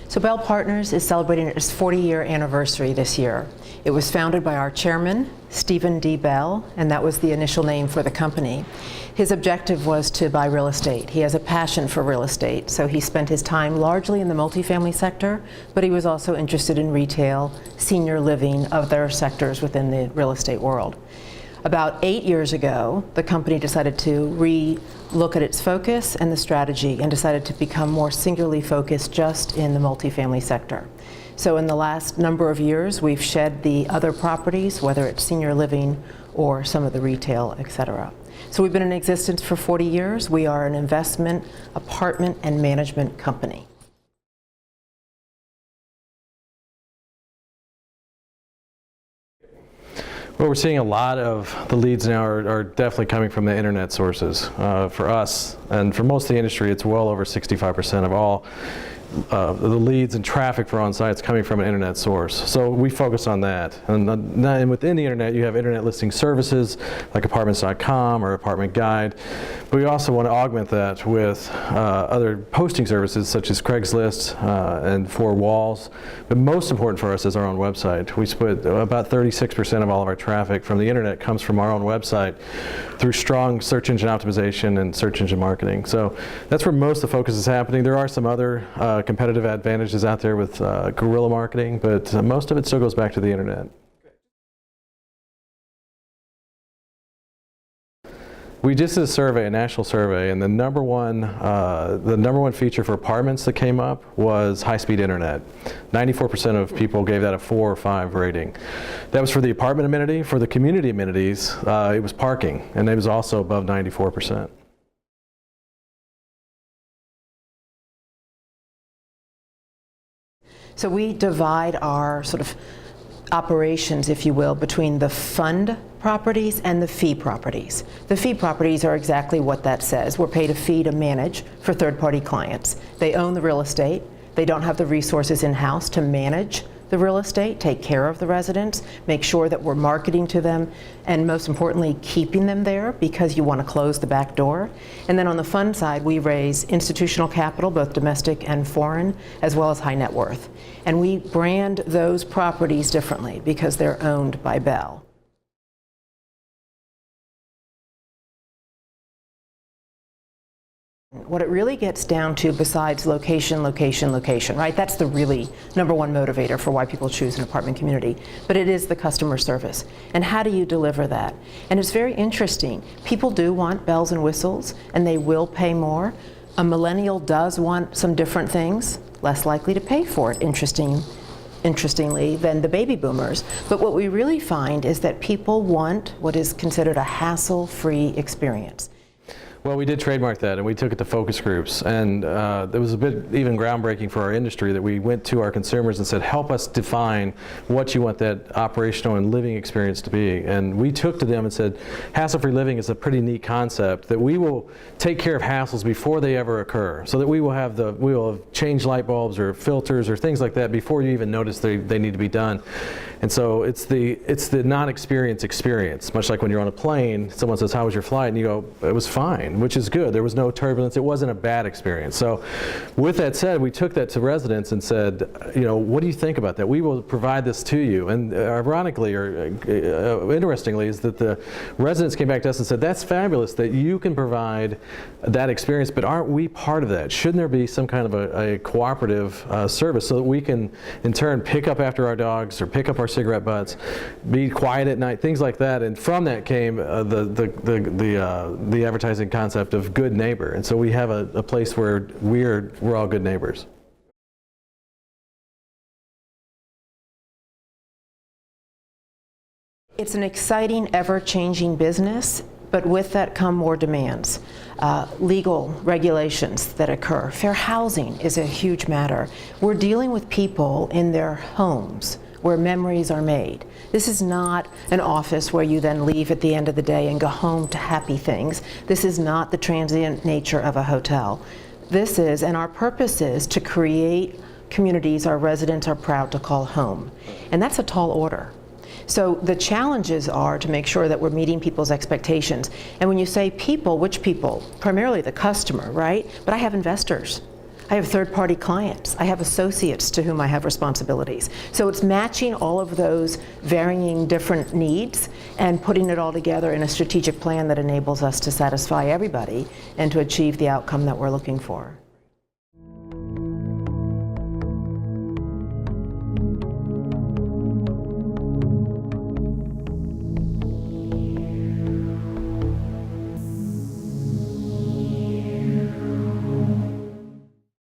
So Bell Partners is celebrating its 40-year anniversary this year. It was founded by our chairman, Stephen D. Bell, and that was the initial name for the company. His objective was to buy real estate. He has a passion for real estate, so he spent his time largely in the multifamily sector, but he was also interested in retail, senior living, other sectors within the real estate world. About 8 years ago, the company decided to re-look at its focus and the strategy and decided to become more singularly focused just in the multifamily sector. So in the last number of years, we've shed the other properties, whether it's senior living or some of the retail, et cetera. So we've been in existence for 40 years. We are an investment, apartment, and management company. Well, we're seeing a lot of the leads now are definitely coming from the internet sources. For us, and for most of the industry, it's well over 65% of all the leads and traffic for on-sites coming from an internet source. So we focus on that. And within the internet, you have internet listing services like apartments.com or Apartment Guide. But we also want to augment that with other posting services such as Craigslist and Four Walls. But most important for us is our own website. We split about 36% of all of our traffic from the internet comes from our own website through strong search engine optimization and search engine marketing. So that's where most of the focus is happening. There are some other competitive advantages out there with guerrilla marketing, but most of it still goes back to the internet. We just did a survey, a national survey, and the number one feature for apartments that came up was high-speed internet. 94% of people gave that a 4 or 5 rating. That was for the apartment amenity. For the community amenities, it was parking, and it was also above 94%. So we divide our sort of operations, if you will, between the fund properties and the fee properties. The fee properties are exactly what that says. We're paid a fee to manage for third-party clients. They own the real estate. They don't have the resources in-house to manage the real estate, take care of the residents, make sure that we're marketing to them, and most importantly, keeping them there because you want to close the back door. And then on the fund side, we raise institutional capital, both domestic and foreign, as well as high net worth. And we brand those properties differently because they're owned by Bell. What it really gets down to, besides location, location, location, right? That's the really number one motivator for why people choose an apartment community. But it is the customer service. And how do you deliver that? And it's very interesting. People do want bells and whistles, and they will pay more. A millennial does want some different things, less likely to pay for it, interestingly, than the baby boomers. But what we really find is that people want what is considered a hassle-free experience. Well, we did trademark that, and we took it to focus groups, and it was a bit even groundbreaking for our industry that we went to our consumers and said, help us define what you want that operational and living experience to be. And we took to them and said, hassle-free living is a pretty neat concept, that we will take care of hassles before they ever occur, so that we will have changed light bulbs or filters or things like that before you even notice they need to be done. And so it's the non-experience experience, much like when you're on a plane, someone says, how was your flight? And you go, it was fine, which is good. There was no turbulence. It wasn't a bad experience. So with that said, we took that to residents and said, what do you think about that? We will provide this to you. And ironically, or interestingly, is that the residents came back to us and said, that's fabulous that you can provide that experience, but aren't we part of that? Shouldn't there be some kind of a cooperative service so that we can, in turn, pick up after our dogs or pick up our cigarette butts, be quiet at night, things like that. And from that came the advertising concept of good neighbor. And so we have a place where we're all good neighbors. It's an exciting, ever-changing business, but with that come more demands. Legal regulations that occur. Fair housing is a huge matter. We're dealing with people in their homes where memories are made. This is not an office where you then leave at the end of the day and go home to happy things. This is not the transient nature of a hotel. This is, and our purpose is, to create communities our residents are proud to call home. And that's a tall order. So the challenges are to make sure that we're meeting people's expectations. And when you say people, which people? Primarily the customer, right? But I have investors. I have third-party clients. I have associates to whom I have responsibilities. So it's matching all of those varying different needs and putting it all together in a strategic plan that enables us to satisfy everybody and to achieve the outcome that we're looking for.